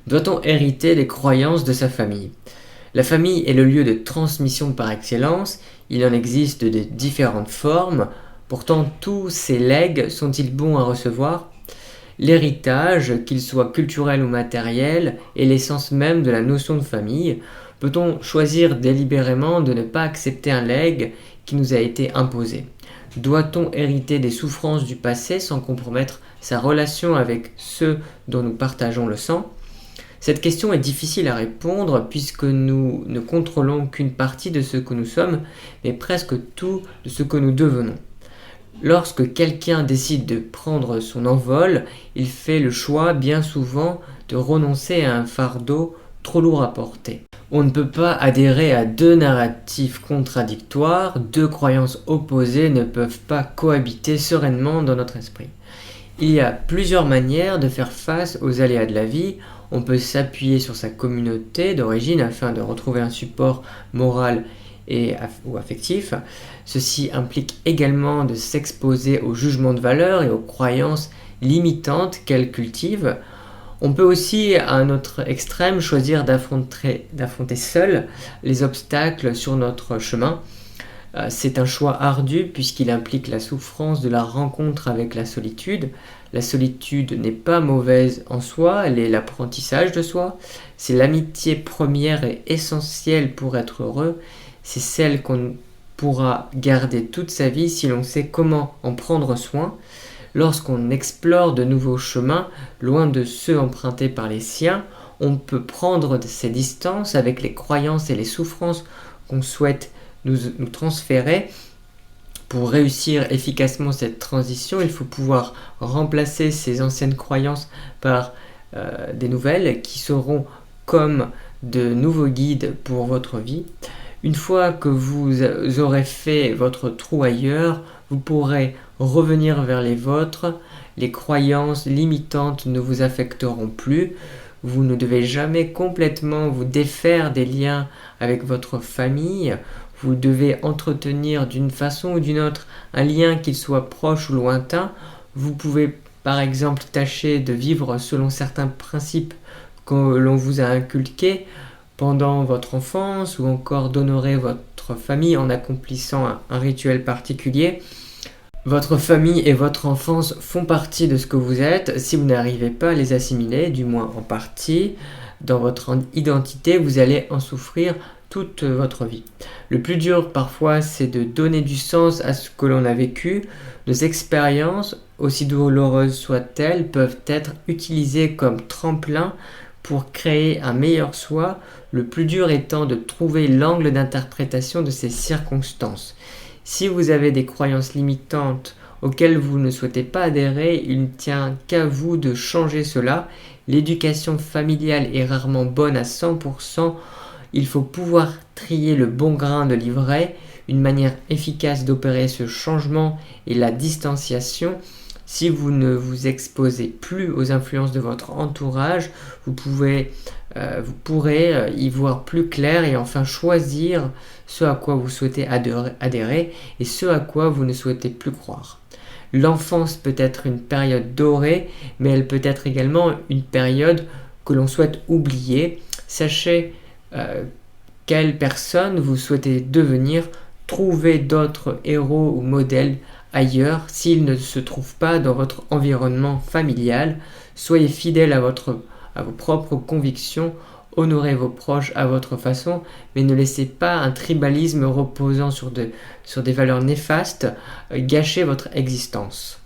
Doit-on hériter des croyances de sa famille? La famille est le lieu de transmission par excellence. Il en existe de différentes formes. Pourtant, tous ces legs sont-ils bons à recevoir? L'héritage, qu'il soit culturel ou matériel, est l'essence même de la notion de famille. Peut-on choisir délibérément de ne pas accepter un legs qui nous a été imposé? Doit-on hériter des souffrances du passé sans compromettre sa relation avec ceux dont nous partageons le sang? Cette question est difficile à répondre puisque nous ne contrôlons qu'une partie de ce que nous sommes, mais presque tout de ce que nous devenons. Lorsque quelqu'un décide de prendre son envol, il fait le choix bien souvent de renoncer à un fardeau trop lourd à porter. On ne peut pas adhérer à deux narratifs contradictoires, deux croyances opposées ne peuvent pas cohabiter sereinement dans notre esprit. Il y a plusieurs manières de faire face aux aléas de la vie. On peut s'appuyer sur sa communauté d'origine afin de retrouver un support moral ou affectif. Ceci implique également de s'exposer aux jugements de valeur et aux croyances limitantes qu'elle cultive. On peut aussi, à un autre extrême, choisir d'affronter seul les obstacles sur notre chemin. C'est un choix ardu puisqu'il implique la souffrance de la rencontre avec la solitude. La solitude n'est pas mauvaise en soi, elle est l'apprentissage de soi. C'est l'amitié première et essentielle pour être heureux. C'est celle qu'on pourra garder toute sa vie si l'on sait comment en prendre soin. Lorsqu'on explore de nouveaux chemins, loin de ceux empruntés par les siens, on peut prendre ses distances avec les croyances et les souffrances qu'on souhaite nous transférer. Pour réussir efficacement cette transition, il faut pouvoir remplacer ces anciennes croyances par des nouvelles qui seront comme de nouveaux guides pour votre vie. Une fois que vous aurez fait votre trou ailleurs, vous pourrez revenir vers les vôtres. Les croyances limitantes ne vous affecteront plus. Vous ne devez jamais complètement vous défaire des liens avec votre famille. Vous devez entretenir d'une façon ou d'une autre un lien qu'il soit proche ou lointain. Vous pouvez par exemple tâcher de vivre selon certains principes que l'on vous a inculqués pendant votre enfance ou encore d'honorer votre famille en accomplissant un rituel particulier. Votre famille et votre enfance font partie de ce que vous êtes. Si vous n'arrivez pas à les assimiler, du moins en partie, dans votre identité, vous allez en souffrir toute votre vie. Le plus dur parfois, c'est de donner du sens à ce que l'on a vécu. Nos expériences, aussi douloureuses soient-elles, peuvent être utilisées comme tremplin pour créer un meilleur soi, le plus dur étant de trouver l'angle d'interprétation de ces circonstances. Si vous avez des croyances limitantes auxquelles vous ne souhaitez pas adhérer, il ne tient qu'à vous de changer cela. L'éducation familiale est rarement bonne à 100%. Il faut pouvoir trier le bon grain de l'ivraie. Une manière efficace d'opérer ce changement est la distanciation. Si vous ne vous exposez plus aux influences de votre entourage, vous pourrez y voir plus clair et enfin choisir ce à quoi vous souhaitez adhérer et ce à quoi vous ne souhaitez plus croire. L'enfance peut être une période dorée, mais elle peut être également une période que l'on souhaite oublier. Sachez quelle personne vous souhaitez devenir. Trouvez d'autres héros ou modèles ailleurs s'ils ne se trouvent pas dans votre environnement familial. Soyez fidèle à vos propres convictions, honorez vos proches à votre façon, mais ne laissez pas un tribalisme reposant sur des valeurs néfastes gâcher votre existence.